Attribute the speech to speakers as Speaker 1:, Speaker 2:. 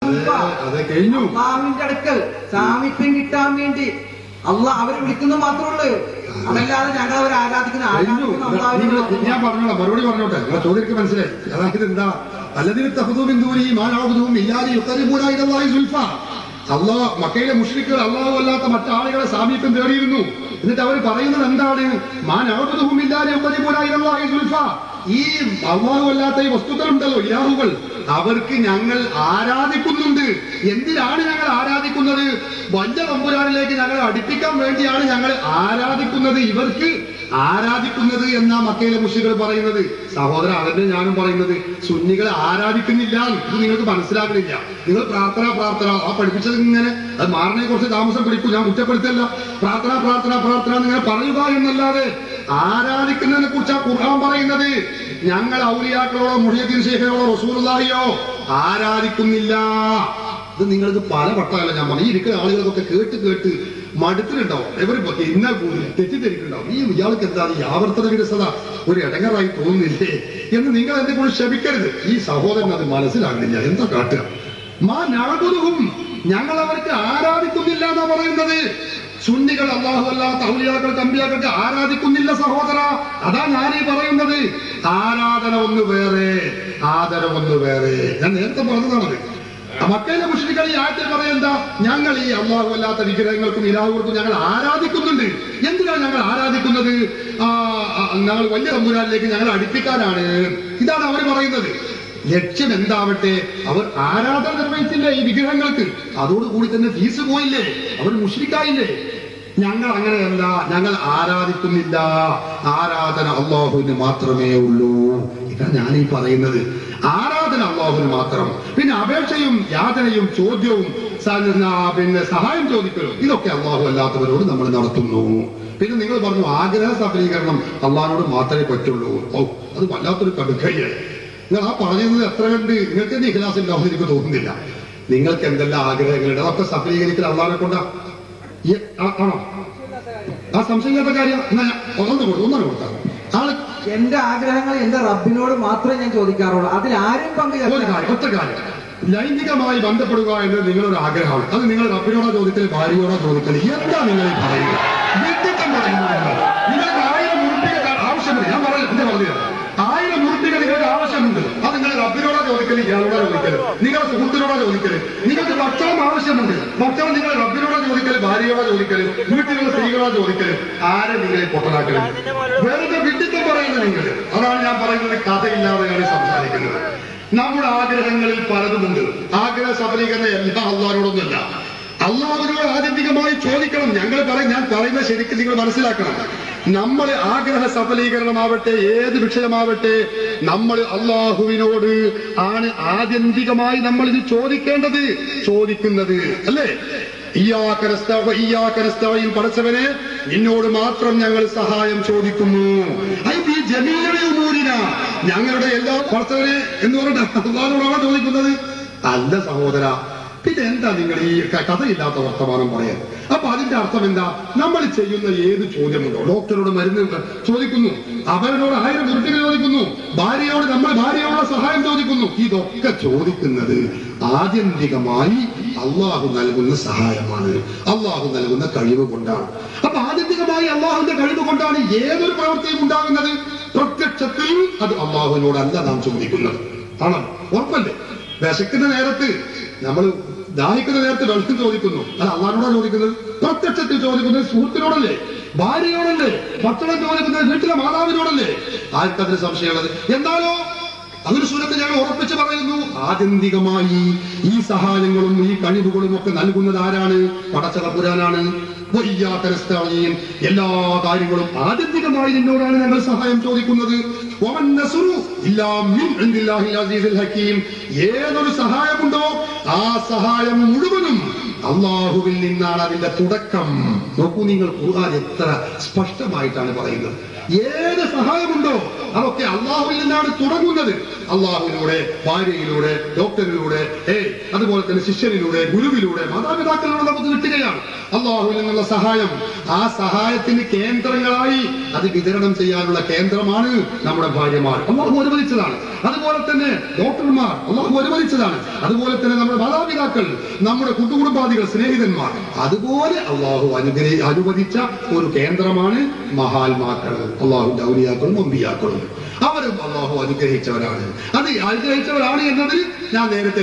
Speaker 1: അള്ളാഹുവിന്റെ അടുക്കൽ സാമീപ്യം കിട്ടാൻ വേണ്ടി അള്ളാഹ് അവരെ വിളിക്കുന്നത് മാത്രമേ ഉള്ളൂ. അതല്ലാതെ ഞങ്ങൾ അവരെ ആരാധിക്കുന്ന
Speaker 2: ഞാൻ പറഞ്ഞോളാം, മറുപടി പറഞ്ഞോട്ടെ. നിങ്ങളെ ചോദ്യം മനസ്സിലായി. അതായത് എന്താ അല്ലതിന് തഹദൂബിന്ദൂരി മാനാവതും ഇല്ലാതെ യുക്തരിപൂരായി സുൽഫ. അള്ളാഹ് മക്കയിലെ മുശ്രിക്കുകൾ അള്ളാഹു അല്ലാത്ത മറ്റാളുകളെ സാമീപ്യം തേടിയിരുന്നു. എന്നിട്ട് അവർ പറയുന്നത് എന്താണ്? മാനാവതും ഇല്ലാതെ യുക്തരിപൂരായി സുൽഫ. ഈ അള്ളാഹു അല്ലാത്ത ഈ വസ്തുക്കളുണ്ടല്ലോ, ഇലാഹുകൾ, അവർക്ക് ഞങ്ങൾ ആരാധിക്കുന്നുണ്ട്. എന്തിനാണ് ഞങ്ങൾ ആരാധിക്കുന്നത്? വലിയ തമ്പുരാനിലേക്ക് ഞങ്ങൾ അടുപ്പിക്കാൻ വേണ്ടിയാണ് ഞങ്ങൾ ആരാധിക്കുന്നത്. ഇവർക്ക് ആരാധിക്കുന്നത് എന്നാ മക്കയിലെ മുശ്രിക്കുകൾ പറയുന്നത്. സഹോദരൻ, അതന്നെ ഞാനും പറയുന്നത്. സുന്നികളെ ആരാധിക്കുന്നില്ല, ഇത് നിങ്ങൾക്ക് മനസ്സിലാക്കുന്നില്ല. നിങ്ങൾ പ്രാർത്ഥന ആ പഠിപ്പിച്ചത് ഇങ്ങനെ അത് മാറണേ കുറച്ച് താമസം പിടിക്കും. ഞാൻ കുറ്റപ്പെടുത്തല്ല. പ്രാർത്ഥന എന്നിങ്ങനെ പറയുക എന്നല്ലാതെ ആരാധിക്കുന്നതിനെ കുറിച്ചാണ് ഖുർആൻ പറയുന്നത്. ഞങ്ങൾ ഔലിയാക്കളോടോ മുഹ്യിദ്ദീൻ ശൈഖിനോടോ റസൂലുള്ളാഹിയോ ആരാധിക്കുന്നില്ല. ഇത് നിങ്ങൾക്ക് പല വട്ടമല്ല ഞാൻ പറഞ്ഞു. ഈ ഇരിക്കുന്ന ആളുകൾക്കൊക്കെ കേട്ട് മടുത്തിട്ടുണ്ടാവും. ഇവർ ഇന്ന തെറ്റിദ്ധരിക്കുന്നുണ്ടാവും. ഇയാൾക്ക് എന്താ ഈ ആവർത്തന വിരസത ഒരു ഇടങ്ങറായി തോന്നുന്നില്ലേ എന്ന് നിങ്ങൾ എന്നെ കൊണ്ട് ക്ഷമിക്കരുത്. ഈ സഹോദരൻ അത് മനസ്സിലാകുന്നില്ല. എന്താ കാട്ടുക? ഞങ്ങൾ അവർക്ക് ആരാധിക്കുന്നില്ല എന്നാ പറയുന്നത്. സുന്നികൾ അല്ലാഹു അല്ലാത്ത ഔലിയാക്കൾക്ക് അമ്പിയാക്കൾക്ക് ആരാധിക്കുന്നില്ല സഹോദര. അതാ ഞാനീ പറയുന്നത്. ആരാധന ഒന്ന് വേറെ, ആദരവൊന്ന് വേറെ. ഞാൻ നേരത്തെ പറഞ്ഞതാണത്. മക്കയിലെ മുശ്രിക്കുകൾ ഈ ആയത്തിൽ പറയുന്നത് ഞങ്ങൾ ഈ അല്ലാഹു അല്ലാത്ത വിഗ്രഹങ്ങൾക്കും ഇലാഹുകൾക്കും ഞങ്ങൾ ആരാധിക്കുന്നുണ്ട്. എന്തിനാണ് ഞങ്ങൾ ആരാധിക്കുന്നത്? ഞങ്ങൾ വലിയ തമ്പുരാനിലേക്ക് ഞങ്ങൾ അടുപ്പിക്കാനാണ്. ഇതാണ് അവർ പറയുന്നത്. ലക്ഷ്യം എന്താവട്ടെ, അവർ ആരാധന നിർവഹിച്ചില്ലേ ഈ വിഗ്രഹങ്ങൾക്ക്. അതോടുകൂടി തന്നെ ഫീസ് പോയില്ലേ, അവർ മുശ്രിക്കായില്ലേ. ഞങ്ങൾ അങ്ങനെയല്ല, ഞങ്ങൾ ആരാധിക്കുന്നില്ല. ആരാധന അള്ളാഹുവിന് മാത്രമേ ഉള്ളൂ. ഇതാണ് ഞാനീ പറയുന്നത്. ആരാധന അള്ളാഹുവിന് മാത്രം. പിന്നെ അപേക്ഷയും യാചനയും ചോദ്യവും പിന്നെ സഹായം ചോദിക്കലും ഇതൊക്കെ അള്ളാഹു അല്ലാത്തവരോട് നമ്മൾ നടത്തുന്നു. പിന്നെ നിങ്ങൾ പറഞ്ഞു ആഗ്രഹ സഫലീകരണം അള്ളാഹിനോട് മാത്രമേ പറ്റുള്ളൂ. അത് വല്ലാത്തൊരു കടുക്കയ്യാണ്. നിങ്ങൾ ആ പറഞ്ഞത് എത്ര കണ്ട് നിങ്ങൾക്ക് തന്നെ ഇഖ്ലാസ് ഉണ്ടാവുമെന്ന് എനിക്ക് തോന്നുന്നില്ല. നിങ്ങൾക്ക് എന്തെല്ലാം ആഗ്രഹങ്ങളുണ്ട് അതൊക്കെ സഫലീകരിക്കൽ അള്ളാഹിനെ കൊണ്ടാ ആണോ? ആ സംശയമില്ലാത്ത കാര്യം. ഒന്നും കൊടുത്താൽ ആള്
Speaker 1: എന്റെ ആഗ്രഹങ്ങൾ എന്റെ റബ്ബിനോട് മാത്രമേ ഞാൻ ചോദിക്കാറുള്ളൂ. അതിൽ ആരും
Speaker 2: ഒറ്റ കാര്യം, ലൈംഗികമായി ബന്ധപ്പെടുക എന്നത് നിങ്ങളൊരു ആഗ്രഹമാണ്. അത് നിങ്ങൾ റബ്ബിനോടോ ചോദിക്കല് ഭാര്യയോടോ ചോദിക്കല് എന്താ നിങ്ങൾ പറയുന്നത്? വ്യക്തിത്വം പറയുന്നത് നിങ്ങൾക്ക് 1000 ഉറുപ്പിക ആവശ്യമുണ്ട്. ഞാൻ പറഞ്ഞു 1000 ഉറുപ്പിക നിങ്ങൾക്ക് ആവശ്യമുണ്ട്. അത് നിങ്ങൾ റബ്ബിനോടോ ചോദിക്കല്, ഇയാളോടോ ചോദിക്കല്, നിങ്ങളുടെ സുഹൃത്തിനോടോ ചോദിക്കല്. നിങ്ങൾക്ക് ഭക്ഷണം ആവശ്യമുണ്ട്. ഭക്ഷണം നിങ്ങൾ റബ്ബിനോടോ ചോദിക്കല്, ഭാര്യയോടോ ചോദിക്കല്, വീട്ടിലുള്ള സ്ത്രീകളോടോ ചോദിക്കല്. ആരെ നിങ്ങളെ പൊട്ടനാക്കല്? വെറുതെ വിഡിത്തം പറയുന്നത് നിങ്ങൾ. അതാണ് ഞാൻ പറയുന്നത്. കഥയില്ലാതെയാണ് സംസാരിക്കുന്നത്. നമ്മുടെ ആഗ്രഹങ്ങളിൽ പലതുമുണ്ട്. ആഗ്രഹ സഫലീകരണം എല്ലാ അള്ളാഹിനോടൊന്നുമല്ല. അള്ളാഹുവിനോട് ആത്യന്തികമായി ചോദിക്കണം. ഞാൻ പറയുന്നത് ശരിക്കും നിങ്ങൾ മനസ്സിലാക്കണം. നമ്മൾ ആഗ്രഹ സഫലീകരണമാവട്ടെ ഏത് വിഷയമാവട്ടെ നമ്മൾ അള്ളാഹുവിനോട് ആണ് ആത്യന്തികമായി നമ്മൾ ഇത് ചോദിക്കേണ്ടത്, ചോദിക്കുന്നത് അല്ലേ? പടച്ചവനെ നിന്നോട് മാത്രം ഞങ്ങൾ സഹായം ചോദിക്കുന്നു. ഞങ്ങളുടെ എല്ലാ പടച്ചവനെ എന്ന് പറഞ്ഞിട്ട് അള്ളാഹുവിനോടാണ് ചോദിക്കുന്നത്. അല്ല സഹോദര, പിന്നെ എന്താ നിങ്ങൾ ഈ കഥയില്ലാത്ത വർത്തമാനം പറയാൻ? അപ്പൊ അതിന്റെ അർത്ഥം എന്താ? നമ്മൾ ചെയ്യുന്ന ഏത് ചോദ്യമുണ്ടോ, ഡോക്ടറോട് മരുന്ന് ചോദിക്കുന്നു, അവരോട് 1000 ഉറുപ്പിക ചോദിക്കുന്നു, നമ്മൾ ഭാര്യയോട് സഹായം ചോദിക്കുന്നു. ഇതൊക്കെ ചോദിക്കുന്നത് ആത്യന്തികമായി അള്ളാഹു നൽകുന്ന സഹായമാണ്, അള്ളാഹു നൽകുന്ന കഴിവ് കൊണ്ടാണ്. അപ്പൊ ആത്യന്തികമായി അള്ളാഹുവിന്റെ കഴിവ് കൊണ്ടാണ് ഏതൊരു പ്രവൃത്തിയും ഉണ്ടാകുന്നത്. പ്രത്യക്ഷത്തിൽ അത് അള്ളാഹുവിനോടല്ല നാം ചോദിക്കുന്നത്. ആണോ? ഉറപ്പല്ലേ? വിശക്കുന്ന നേരത്ത് നമ്മൾ ദാഹിക്കുന്ന നേരത്തെ വെള്ളം ചോദിക്കുന്നു, അത് അള്ളാഹിനോടാണ് ചോദിക്കുന്നത്. പ്രത്യക്ഷത്തിൽ ചോദിക്കുന്നത് സുഹൃത്തിനോടല്ലേ, ഭാര്യയോടല്ലേ. ഭക്ഷണം ചോദിക്കുന്നത് വീട്ടിലെ മാതാവിനോടല്ലേ. ആർക്കതിന് സംശയമുള്ളത്? എന്നാലോ അതൊരു സൂരത്ത് ഞങ്ങൾ ഉറപ്പിച്ച് പറയുന്നു, ആത്യന്തികമായി ഈ സഹായങ്ങളും ഈ കഴിവുകളും ഒക്കെ നൽകുന്നത് ആരാണ്? പടച്ചതമ്പുരാനാണ്. എല്ലാ കാര്യങ്ങളും ആത്യന്തികമായി നിന്നോടാണ് ഞങ്ങൾ സഹായം ചോദിക്കുന്നത്. ഏതൊരു സഹായമുണ്ടോ ആ സഹായം മുഴുവനും അള്ളാഹുവിൽ നിന്നാണ് അതിന്റെ തുടക്കം. നോക്കൂ നിങ്ങൾ, ഖുർആൻ എത്ര സ്പഷ്ടമായിട്ടാണ് പറയുന്നത്. ഏത് സഹായമുണ്ടോ അതൊക്കെ അള്ളാഹുവിൽ നിന്നാണ് തുടങ്ങുന്നത്. അള്ളാഹുവിലൂടെ, ഭാര്യയിലൂടെ, ഡോക്ടറിലൂടെ, അതുപോലെ തന്നെ ശിഷ്യനിലൂടെ, ഗുരുവിലൂടെ, മാതാപിതാക്കളിലൂടെ നമുക്ക് കിട്ടുകയാണ് അള്ളാഹുവിൽ നിന്നുള്ള സഹായം. ആ സഹായത്തിന് കേന്ദ്രങ്ങളായി അത് വിതരണം ചെയ്യാനുള്ള കേന്ദ്രമാണ് നമ്മുടെ ഭാര്യമാർ, അള്ളാഹു അനുവദിച്ചതാണ്. അതുപോലെ തന്നെ ഡോക്ടർമാർ അള്ളാഹു അനുവദിച്ചതാണ്. അതുപോലെ തന്നെ നമ്മുടെ മാതാപിതാക്കൾ, നമ്മുടെ കുടുംബാദികൾ, സ്നേഹിതന്മാർ, അതുപോലെ അള്ളാഹു അനുവദിച്ച ഒരു കേന്ദ്രമാണ് മഹാത്മാക്കൾ, അള്ളാഹുവിന്റെ ഔലിയാക്കളും അമ്പിയാക്കളും. അവരും അള്ളാഹു അനുഗ്രഹിച്ചവരാണ്. അത് അനുഗ്രഹിച്ചവരാണ് എന്നതിൽ ഞാൻ നേരത്തെ